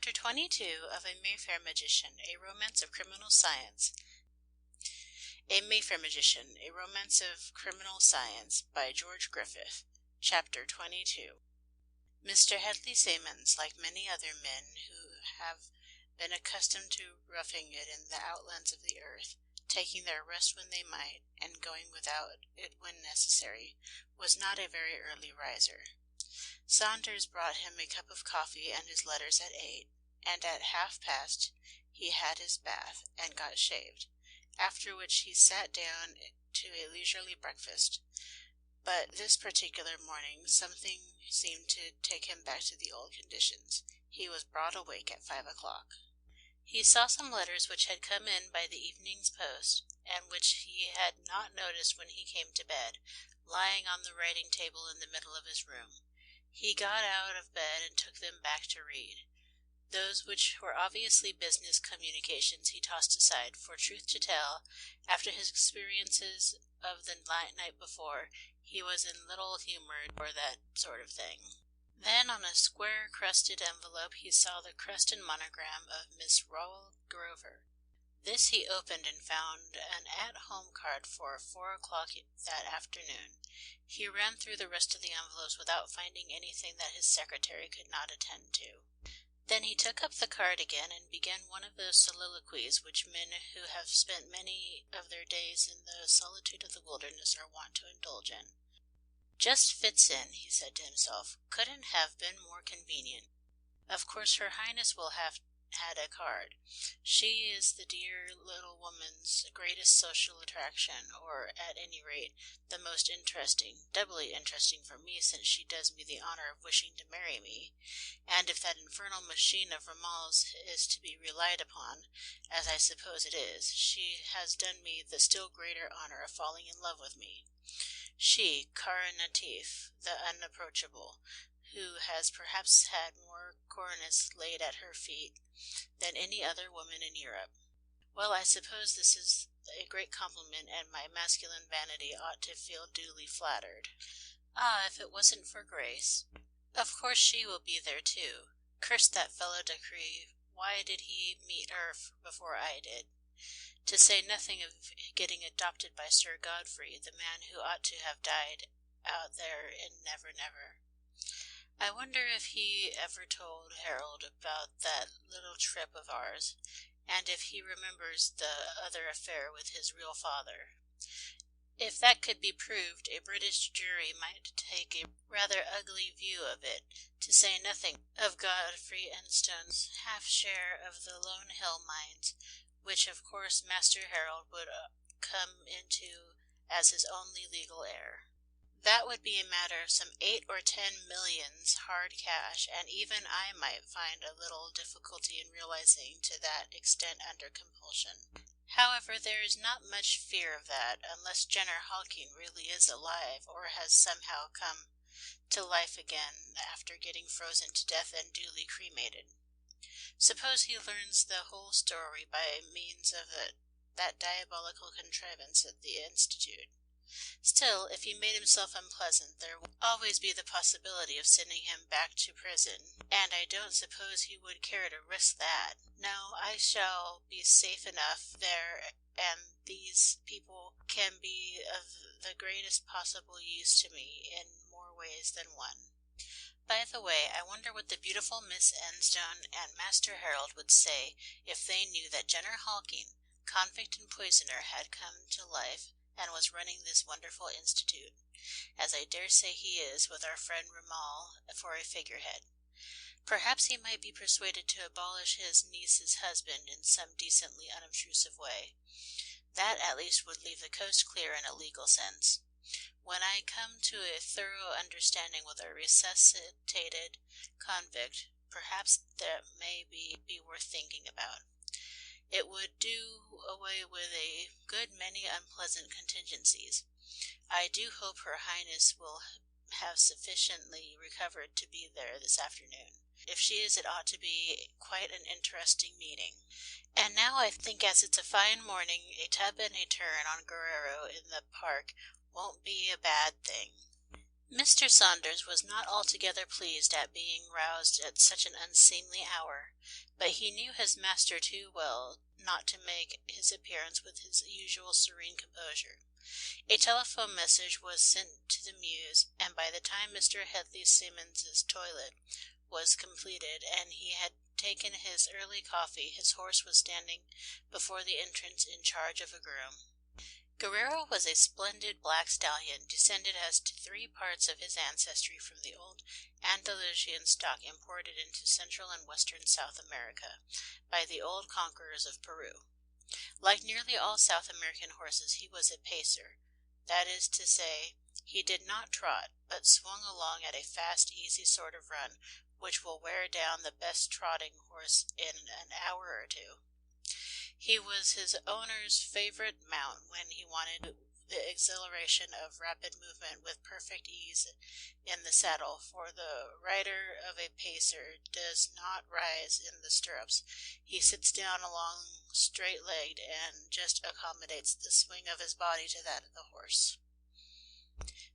Chapter 22 of A Mayfair Magician, A Romance of Criminal Science. A Mayfair Magician, A Romance of Criminal Science by George Griffith. Chapter 22. Mr. Hedley Saymons, like many other men who have been accustomed to roughing it in the outlands of the earth, taking their rest when they might, and going without it when necessary, was not a very early riser. Saunders brought him a cup of coffee and his letters at 8, and at 1:30 he had his bath, and got shaved, after which he sat down to a leisurely breakfast. But this particular morning something seemed to take him back to the old conditions. He was broad awake at 5 o'clock. He saw some letters which had come in by the evening's post, and which he had not noticed when he came to bed, lying on the writing table in the middle of his room. He got out of bed and took them back to read. Those which were obviously business communications he tossed aside, for, truth to tell, after his experiences of the night before, he was in little humour for that sort of thing. Then on a square-crusted envelope he saw the crest and monogram of Miss Rowell Grover. This he opened and found an at-home card for 4 o'clock that afternoon. He ran through the rest of the envelopes without finding anything that his secretary could not attend to. Then he took up the card again and began one of those soliloquies which men who have spent many of their days in the solitude of the wilderness are wont to indulge in. "Just fits in," he said to himself. "Couldn't have been more convenient. Of course Her Highness will have had a card. She is the dear little woman's greatest social attraction, or, at any rate, the most interesting, doubly interesting for me, since she does me the honour of wishing to marry me, and if that infernal machine of Ramal's is to be relied upon, as I suppose it is, she has done me the still greater honour of falling in love with me. She, Cara Natif, the unapproachable, who has perhaps had more coronets laid at her feet than any other woman in Europe. Well, I suppose this is a great compliment, and my masculine vanity ought to feel duly flattered. Ah, if it wasn't for Grace! Of course she will be there too. Curse that fellow Dacre, why did he meet her before I did? To say nothing of getting adopted by Sir Godfrey, the man who ought to have died out there in Never Never. I wonder if he ever told Harold about that little trip of ours, and if he remembers the other affair with his real father. If that could be proved, a British jury might take a rather ugly view of it, to say nothing of Godfrey Enstone's half-share of the Lone Hill mines, which of course Master Harold would come into as his only legal heir. That would be a matter of some 8 or 10 millions hard cash, and even I might find a little difficulty in realizing to that extent under compulsion. However, there is not much fear of that, unless Jenner Hawking really is alive, or has somehow come to life again after getting frozen to death and duly cremated. Suppose he learns the whole story by means of that diabolical contrivance at the Institute. Still, if he made himself unpleasant, there would always be the possibility of sending him back to prison, and I don't suppose he would care to risk that. No, I shall be safe enough there, and these people can be of the greatest possible use to me in more ways than one. By the way, I wonder what the beautiful Miss Enstone and Master Harold would say if they knew that Jenner Hawking, convict and poisoner, had come to life and was running this wonderful institute, as I dare say he is, with our friend Ramal for a figurehead. Perhaps he might be persuaded to abolish his niece's husband in some decently unobtrusive way. That at least would leave the coast clear in a legal sense. When I come to a thorough understanding with a resuscitated convict, perhaps that may be worth thinking about. It would do away with a good many unpleasant contingencies. I do hope Her Highness will have sufficiently recovered to be there this afternoon. If she is, it ought to be quite an interesting meeting. And now I think, as it's a fine morning, a tub and a turn on Guerrero in the park won't be a bad thing. Mr. Saunders was not altogether pleased at being roused at such an unseemly hour, but he knew his master too well not to make his appearance with his usual serene composure. A telephone message was sent to the Mews, and by the time Mr. Headley Simmons's toilet was completed and he had taken his early coffee, his horse was standing before the entrance in charge of a groom. Guerrero was a splendid black stallion, descended as to 3 parts of his ancestry from the old Andalusian stock imported into Central and Western South America by the old conquerors of Peru. Like nearly all South American horses, he was a pacer. That is to say, he did not trot, but swung along at a fast, easy sort of run, which will wear down the best trotting horse in an hour or two. He was his owner's favorite mount when he wanted the exhilaration of rapid movement with perfect ease in the saddle, for the rider of a pacer does not rise in the stirrups. He sits down along straight-legged and just accommodates the swing of his body to that of the horse.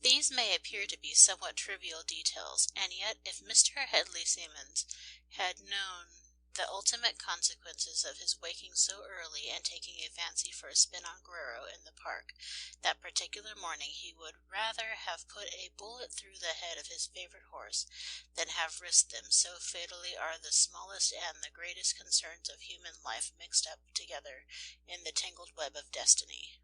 These may appear to be somewhat trivial details, and yet if Mr. Headley Simmons had known the ultimate consequences of his waking so early and taking a fancy for a spin on Guerrero in the park that particular morning, he would rather have put a bullet through the head of his favorite horse than have risked them. So fatally are the smallest and the greatest concerns of human life mixed up together in the tangled web of destiny.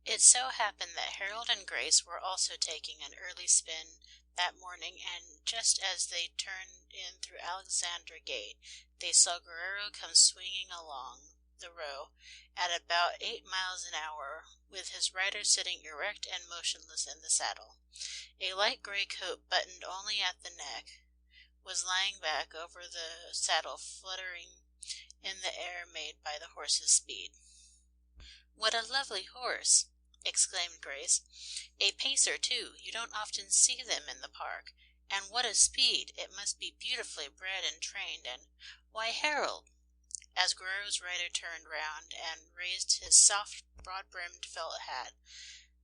It so happened that Harold and Grace were also taking an early spin that morning, and just as they turned in through Alexandra Gate, they saw Guerrero come swinging along the row at about 8 miles an hour, with his rider sitting erect and motionless in the saddle. A light gray coat, buttoned only at the neck, was lying back over the saddle, fluttering in the air made by the horse's speed. "What a lovely horse!" exclaimed Grace. "A pacer, too. You don't often see them in the park. And what a speed! It must be beautifully bred and trained, and why, Harold!" as Guerrero's rider turned round and raised his soft, broad-brimmed felt hat,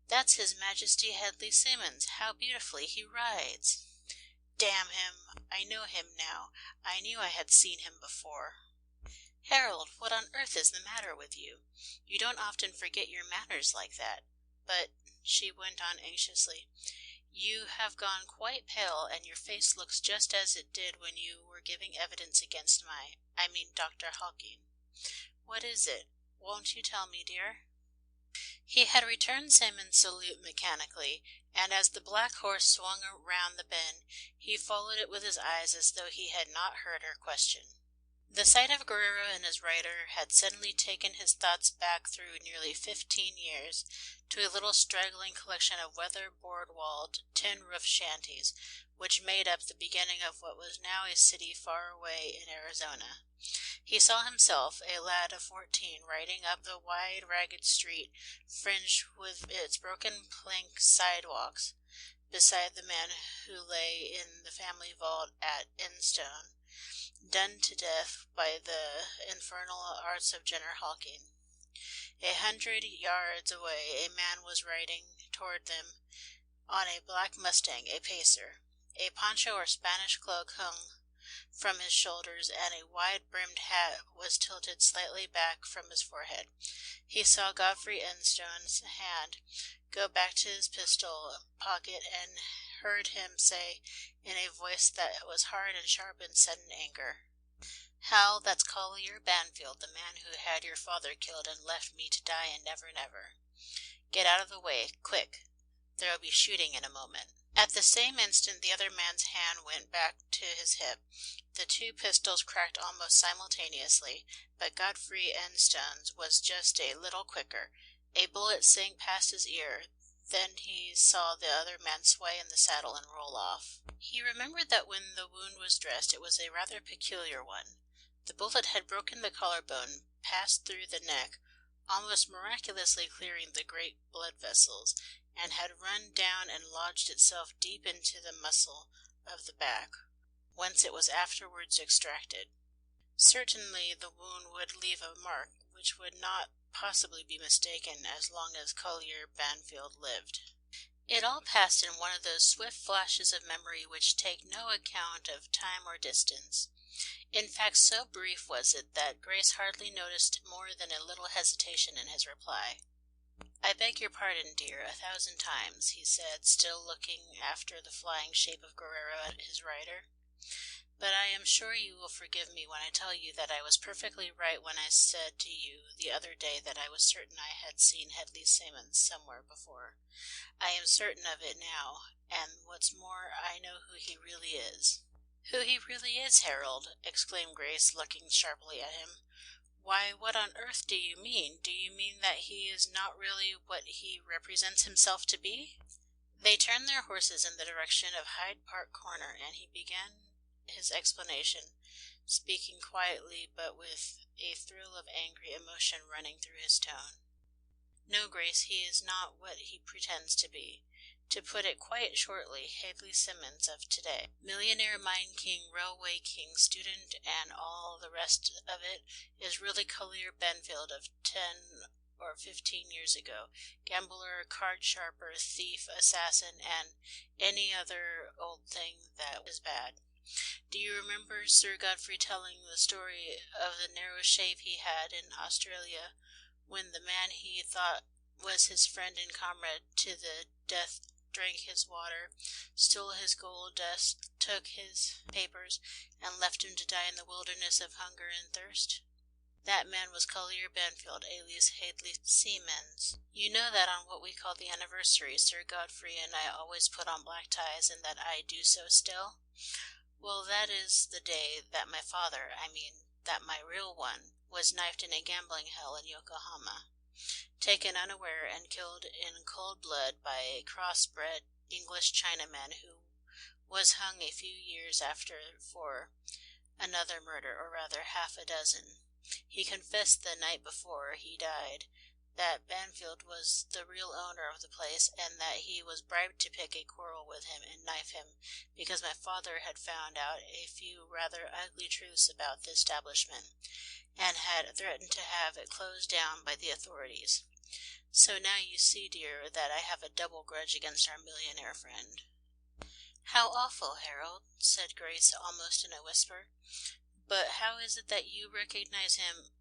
"that's His Majesty Headley Simmons. How beautifully he rides!" "Damn him! I know him now. I knew I had seen him before." "Harold, what on earth is the matter with you? You don't often forget your manners like that. But," she went on anxiously, "you have gone quite pale, and your face looks just as it did when you were giving evidence against Dr. Hawking. What is it? Won't you tell me, dear?" He had returned Simmons' salute mechanically, and as the black horse swung round the bend, he followed it with his eyes as though he had not heard her question. The sight of Guerrero and his rider had suddenly taken his thoughts back through nearly 15 years to a little straggling collection of weather-board-walled, tin-roofed shanties, which made up the beginning of what was now a city far away in Arizona. He saw himself, a lad of 14, riding up the wide, ragged street, fringed with its broken plank sidewalks, beside the man who lay in the family vault at Enstone, done to death by the infernal arts of Jenner Hawking. 100 yards away a man was riding toward them on a black mustang, a pacer. A poncho or Spanish cloak hung from his shoulders, and a wide-brimmed hat was tilted slightly back from his forehead. He saw Godfrey Enstone's hand go back to his pistol pocket, and heard him say, in a voice that was hard and sharp in sudden anger, "Hal, that's Collier Banfield, the man who had your father killed and left me to die and never, never. Get out of the way, quick. There'll be shooting in a moment." At the same instant the other man's hand went back to his hip. The 2 pistols cracked almost simultaneously, but Godfrey Enstone's was just a little quicker. A bullet sank past his ear. Then he saw the other man sway in the saddle and roll off. He remembered that when the wound was dressed it was a rather peculiar one. The bullet had broken the collarbone, passed through the neck, almost miraculously clearing the great blood vessels, and had run down and lodged itself deep into the muscle of the back, whence it was afterwards extracted. Certainly the wound would leave a mark which would not possibly be mistaken as long as Collier Banfield lived. It all passed in one of those swift flashes of memory which take no account of time or distance. In fact, so brief was it that Grace hardly noticed more than a little hesitation in his reply. "I beg your pardon, dear, 1,000 times," he said, still looking after the flying shape of Guerrero at his rider. "But I am sure you will forgive me when I tell you that I was perfectly right when I said to you the other day that I was certain I had seen Hedley Simmons somewhere before. I am certain of it now, and what's more, I know who he really is." "Who he really is, Harold?" exclaimed Grace, looking sharply at him. "Why, what on earth do you mean? Do you mean that he is not really what he represents himself to be?" They turned their horses in the direction of Hyde Park Corner, and he began his explanation, speaking quietly but with a thrill of angry emotion running through his tone. "No, Grace, he is not what he pretends to be. To put it quite shortly, Hedley Simmons of today, millionaire, mine king, railway king, student, and all the rest of it, is really Collier Benfield of 10 or 15 years ago, gambler, card sharper, thief, assassin, and any other old thing that is bad. Do you remember Sir Godfrey telling the story of the narrow shave he had in Australia, when the man he thought was his friend and comrade to the death drank his water, stole his gold dust, took his papers, and left him to die in the wilderness of hunger and thirst? That man was Collier Benfield, alias Hedley Simmons. You know that on what we call the anniversary, Sir Godfrey and I always put on black ties, and that I do so still? Well, that is the day that my father, that my real one, was knifed in a gambling hell in Yokohama, taken unaware and killed in cold blood by a cross-bred English Chinaman who was hung a few years after for another murder, or rather half a dozen. He confessed the night before he died that Banfield was the real owner of the place, and that he was bribed to pick a quarrel with him and knife him because my father had found out a few rather ugly truths about the establishment, and had threatened to have it closed down by the authorities. So now you see, dear, that I have a double grudge against our millionaire friend." "How awful, Harold," said Grace almost in a whisper. "But how is it that you recognize him,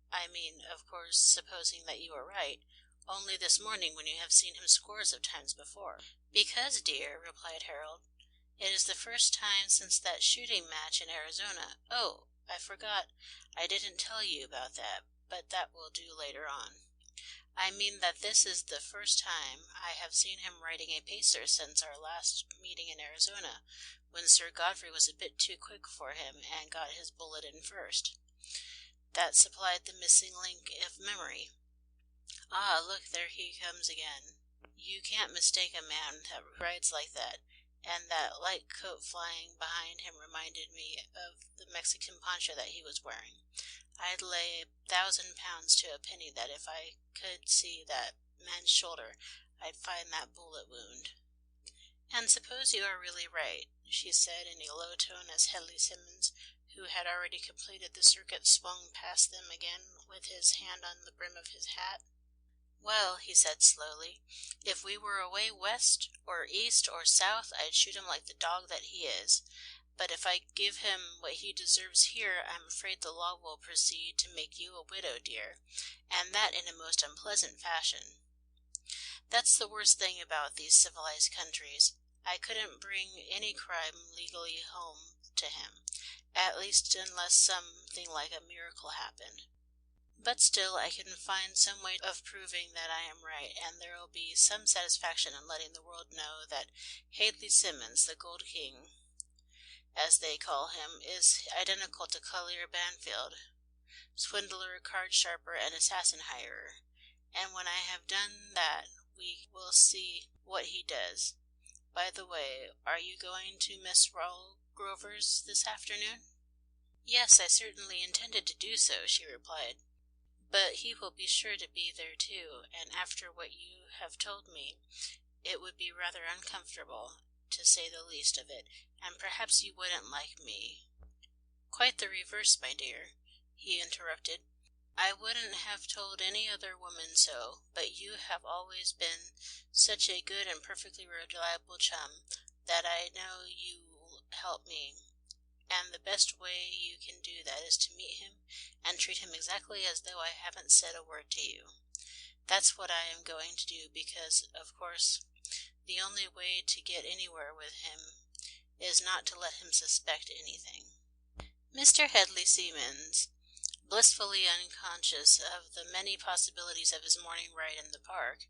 of course, supposing that you are right, only this morning when you have seen him scores of times before?" "Because, dear," replied Harold, "it is the first time since that shooting match in Arizona. Oh, I forgot I didn't tell you about that, but that will do later on. I mean that this is the first time I have seen him riding a pacer since our last meeting in Arizona, when Sir Godfrey was a bit too quick for him and got his bullet in first. That supplied the missing link of memory. Ah, look, there he comes again. You can't mistake a man that rides like that, and that light coat flying behind him reminded me of the Mexican poncho that he was wearing. I'd lay 1,000 pounds to a penny that if I could see that man's shoulder, I'd find that bullet wound." "And suppose you are really right," she said in a low tone as Hedley Simmons, who had already completed the circuit, swung past them again with his hand on the brim of his hat. "Well," he said slowly, "if we were away west or east or south, I'd shoot him like the dog that he is. But if I give him what he deserves here, I'm afraid the law will proceed to make you a widow, dear, and that in a most unpleasant fashion. That's the worst thing about these civilized countries. I couldn't bring any crime legally home to him, at least unless something like a miracle happened. But still, I can find some way of proving that I am right, and there will be some satisfaction in letting the world know that Hedley Simmons, the Gold King, as they call him, is identical to Collier Banfield, swindler, card sharper, and assassin hirer. And when I have done that, we will see what he does. By the way, are you going to Miss Grover's this afternoon?" "Yes, I certainly intended to do so," she replied. "But he will be sure to be there too, and after what you have told me, it would be rather uncomfortable, to say the least of it, and perhaps you wouldn't like me—" "Quite the reverse, my dear," he interrupted. I wouldn't have told any other woman so, but you have always been such a good and perfectly reliable chum that I know you'll help me, and the best way you can do that is to meet him and treat him exactly as though I haven't said a word to you. That's what I am going to do because, of course, the only way to get anywhere with him is not to let him suspect anything." Mr. Headley Seamans, blissfully unconscious of the many possibilities of his morning ride in the park,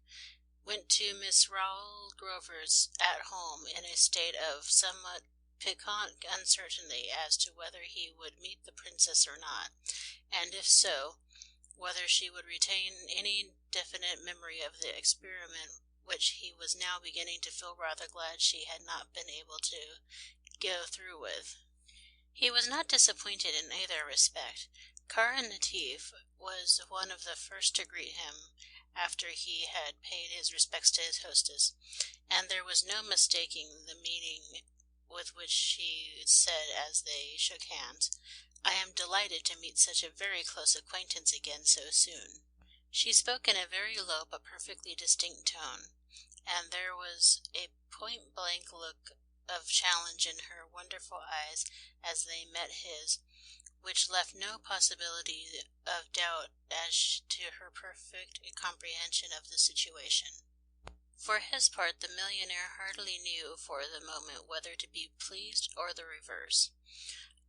went to Miss Rawle Grover's at home in a state of somewhat piquant uncertainty as to whether he would meet the princess or not, and if so, whether she would retain any definite memory of the experiment which he was now beginning to feel rather glad she had not been able to go through with. He was not disappointed in either respect. Cara Natif was one of the first to greet him after he had paid his respects to his hostess, and there was no mistaking the meaning with which she said as they shook hands, "I am delighted to meet such a very close acquaintance again so soon." She spoke in a very low but perfectly distinct tone, and there was a point-blank look of challenge in her wonderful eyes as they met his, which left no possibility of doubt as to her perfect comprehension of the situation. For his part, the millionaire hardly knew for the moment whether to be pleased or the reverse.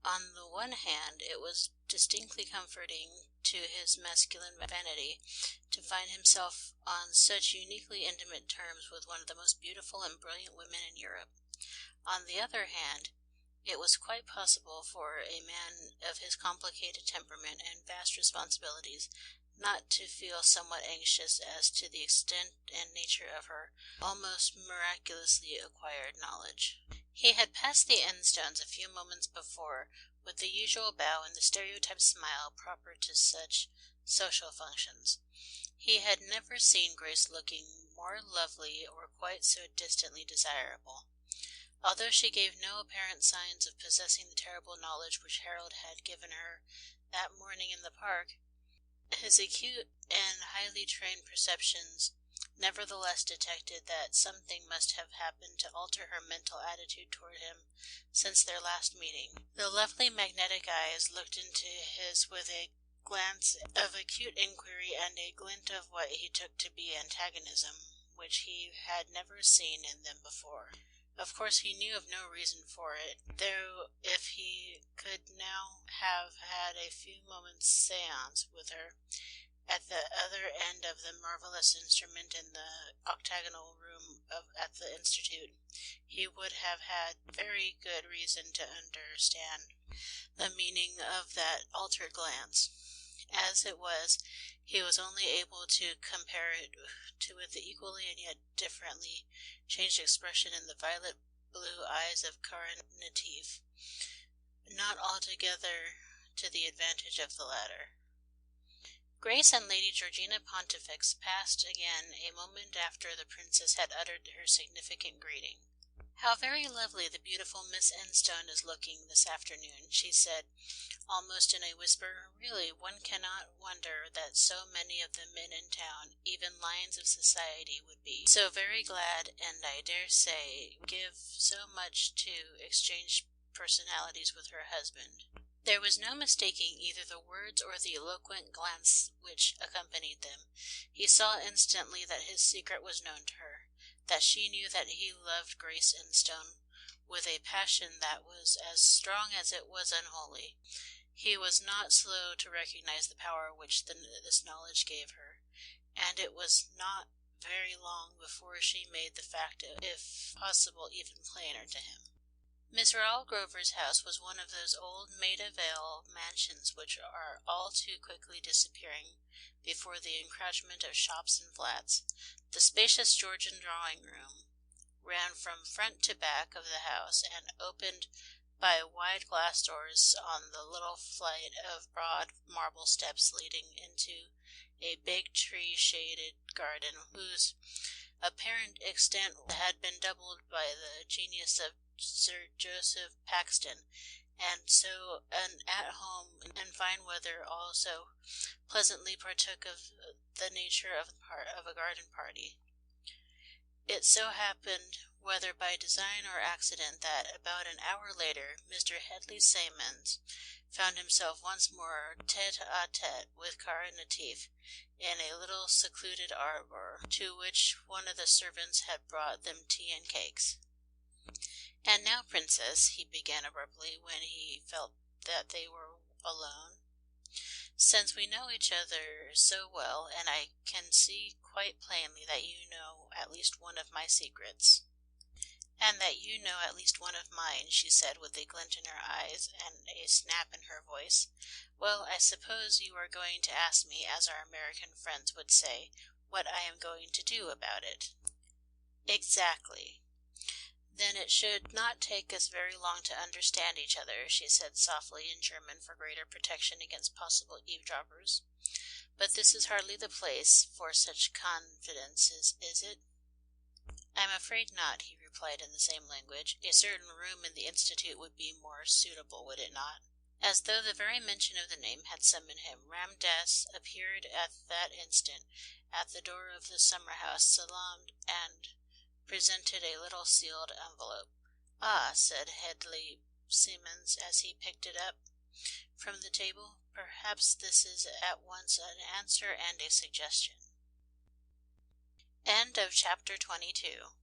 On the one hand, it was distinctly comforting to his masculine vanity to find himself on such uniquely intimate terms with one of the most beautiful and brilliant women in Europe. On the other hand, it was quite possible for a man of his complicated temperament and vast responsibilities not to feel somewhat anxious as to the extent and nature of her almost miraculously acquired knowledge. He had passed the Enstones a few moments before with the usual bow and the stereotyped smile proper to such social functions. He had never seen Grace looking more lovely or quite so distantly desirable. Although she gave no apparent signs of possessing the terrible knowledge which Harold had given her that morning in the park, his acute and highly trained perceptions nevertheless detected that something must have happened to alter her mental attitude toward him since their last meeting. The lovely magnetic eyes looked into his with a glance of acute inquiry and a glint of what he took to be antagonism, which he had never seen in them before. Of course he knew of no reason for it, though if he could now have had a few moments' séance with her at the other end of the marvelous instrument in the octagonal room at the Institute, he would have had very good reason to understand the meaning of that altered glance. As it was, he was only able to compare it to the equally and yet differently changed expression in the violet blue eyes of Cara Natif, not altogether to the advantage of the latter. Grace and Lady Georgina Pontifex passed again a moment after the princess had uttered her significant greeting. "How very lovely the beautiful Miss Enstone is looking this afternoon," she said, almost in a whisper. "Really, one cannot wonder that so many of the men in town, even lions of society, would be so very glad, and I dare say give so much to exchange personalities with her husband." There was no mistaking either the words or the eloquent glance which accompanied them. He saw instantly that his secret was known to her, that she knew that he loved Grace Enstone with a passion that was as strong as it was unholy. He was not slow to recognize the power which this knowledge gave her, and it was not very long before she made the fact, if possible, even plainer to him. Miss Rawle Grover's house was one of those old Maida Vale mansions which are all too quickly disappearing before the encroachment of shops and flats. The spacious Georgian drawing-room ran from front to back of the house, and opened by wide glass doors on the little flight of broad marble steps leading into a big tree-shaded garden, whose apparent extent had been doubled by the genius of Sir Joseph Paxton, and so an at-home and fine weather also pleasantly partook of the nature of a garden party. It so happened, whether by design or accident, that about an hour later Mr. Headley Simmons found himself once more tete-a-tete with Cara Natif in a little secluded arbour, to which one of the servants had brought them tea and cakes. "And now, Princess," he began abruptly, when he felt that they were alone, "since we know each other so well, and I can see quite plainly that you know at least one of my secrets." "And that you know at least one of mine," she said with a glint in her eyes and a snap in her voice. "Well, I suppose you are going to ask me, as our American friends would say, what I am going to do about it." "Exactly." "Then it should not take us very long to understand each other," she said softly in German for greater protection against possible eavesdroppers. "But this is hardly the place for such confidences, is it?" "I'm afraid not," he replied in the same language. "A certain room in the Institute would be more suitable, would it not?" As though the very mention of the name had summoned him, Ram Dass appeared at that instant at the door of the summer house, salaamed, and presented a little sealed envelope. "Ah," said Headley Simmons as he picked it up from the table, "perhaps this is at once an answer and a suggestion." End of chapter 22.